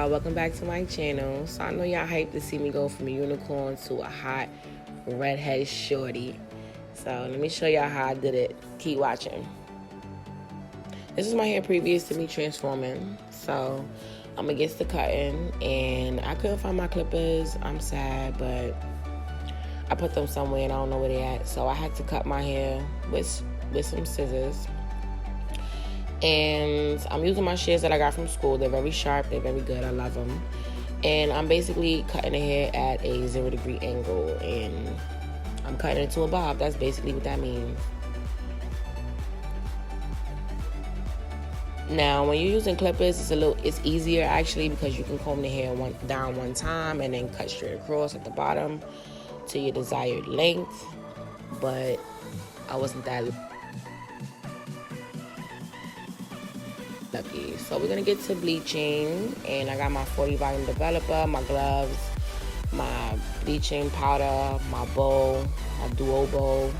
y'all, welcome back to my channel. So I know y'all hyped to see me go from a unicorn to a hot redhead shorty. So let me show y'all how I did it. Keep watching. This is my hair previous to me transforming. So I'm against the cutting and I couldn't find my clippers. I'm sad, but I put them somewhere and I don't know where they at. So I had to cut my hair with some scissors. And I'm using my shears that I got from school. They're very sharp, they're very good, I love them. And I'm basically cutting the hair at a 0-degree angle, and I'm cutting it to a bob. That's basically what that means. Now, when you're using clippers, it's easier actually, because you can comb the hair down one time and then cut straight across at the bottom to your desired length. But I wasn't that lucky. So we're gonna get to bleaching, and I got my 40 volume developer, my gloves, my bleaching powder, my bowl, my duo bowl.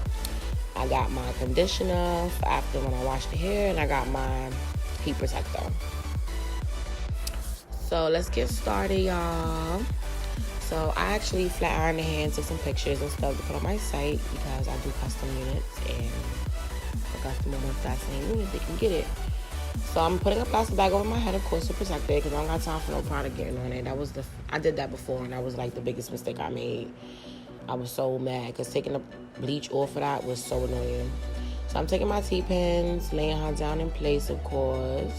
I got my conditioner for after when I wash the hair, and I got my heat protector. So let's get started, y'all. So I actually flat ironed the hair and took some pictures and stuff to put on my site, because I do custom units, and if a customer wants that same unit, they can get it. So I'm putting a plastic bag over my head, of course, to protect it, because I don't got time for no product getting on it. I did that before, and that was like the biggest mistake I made. I was so mad, because taking the bleach off of that was so annoying. So I'm taking my T-pins, laying her down in place, of course.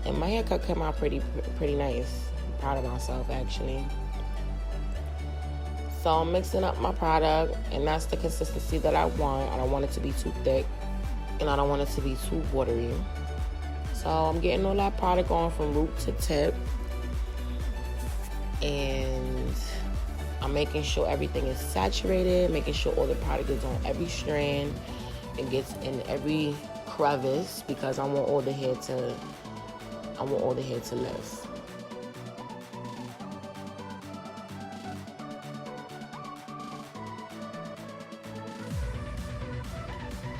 And my haircut came out pretty nice. I'm proud of myself, actually. So I'm mixing up my product, and that's the consistency that I want. I don't want it to be too thick, and I don't want it to be too watery. So I'm getting all that product on from root to tip, and I'm making sure everything is saturated, making sure all the product is on every strand and gets in every crevice, because I want all the hair to lift.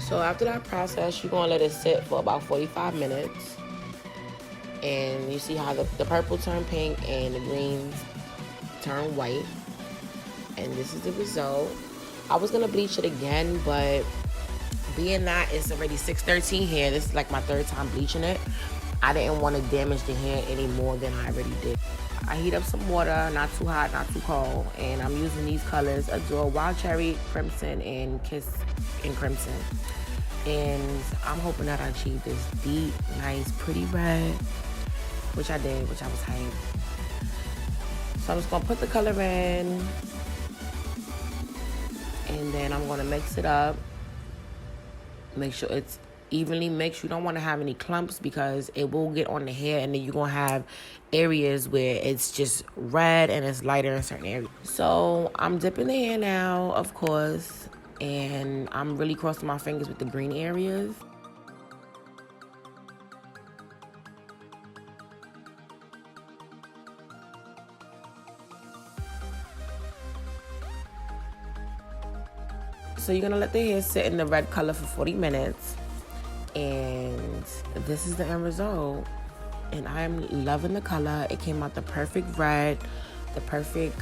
So after that process, you're gonna let it sit for about 45 minutes. And you see how the purple turned pink and the green turned white. And this is the result. I was gonna bleach it again, but being that it's already 6:13 here, this is like my third time bleaching it, I didn't want to damage the hair any more than I already did. I heat up some water, not too hot, not too cold, and I'm using these colors: Adore, Wild Cherry, Crimson, and Kiss and Crimson. And I'm hoping that I achieve this deep, nice, pretty red, which I did, which I was hyped. So I'm just gonna put the color in, and then I'm gonna mix it up. Make sure it's evenly mixed. You don't want to have any clumps, because it will get on the hair, and then you're gonna have areas where it's just red and it's lighter in certain areas. So I'm dipping the hair now, of course, and I'm really crossing my fingers with the green areas. So you're gonna let the hair sit in the red color for 40 minutes. And this is the end result. And I'm loving the color. It came out the perfect red, the perfect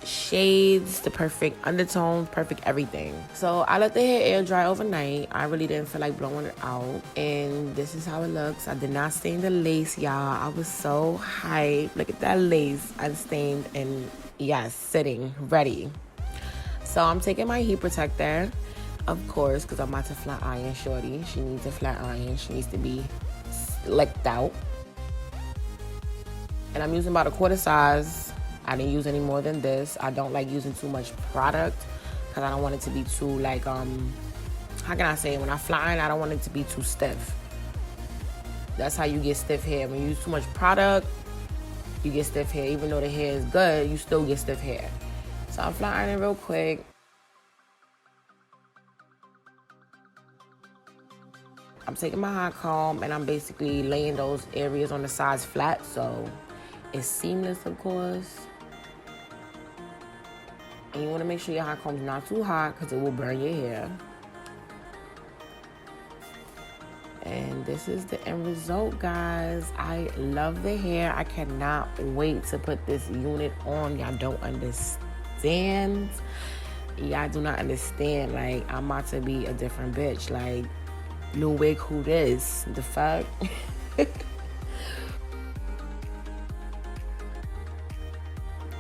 shades, the perfect undertones, perfect everything. So I let the hair air dry overnight. I really didn't feel like blowing it out. And this is how it looks. I did not stain the lace, y'all. I was so hyped. Look at that lace, unstained, and yes, sitting, ready. So I'm taking my heat protector, of course, because I'm about to flat iron shorty. She needs a flat iron. She needs to be slicked out. And I'm using about a quarter size. I didn't use any more than this. I don't like using too much product, because I don't want it to be too, like, how can I say it? When I flat iron, I don't want it to be too stiff. That's how you get stiff hair. When you use too much product, you get stiff hair. Even though the hair is good, you still get stiff hair. So I'm flat ironing real quick. I'm taking my hot comb, and I'm basically laying those areas on the sides flat, so it's seamless, of course. And you want to make sure your hot comb's not too hot, because it will burn your hair. And And this is the end result, guys. I love the hair. I cannot wait to put this unit on. Y'all don't understand. Y'all do not understand. Like, I'm about to be a different bitch. Like, new wig, who this? The fuck?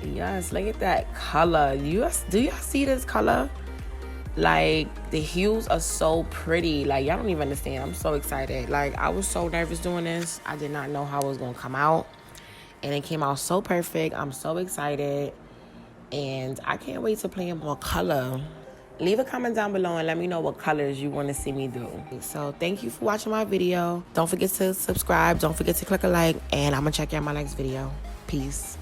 Yes, look at that color. Do y'all see this color? Like, the hues are so pretty. Like, y'all don't even understand. I'm so excited. Like, I was so nervous doing this. I did not know how it was going to come out. And it came out so perfect. I'm so excited. And I can't wait to play more color. Leave a comment down below and let me know what colors you want to see me do. So, thank you for watching my video. Don't forget to subscribe. Don't forget to click a like. And I'm going to check you out in my next video. Peace.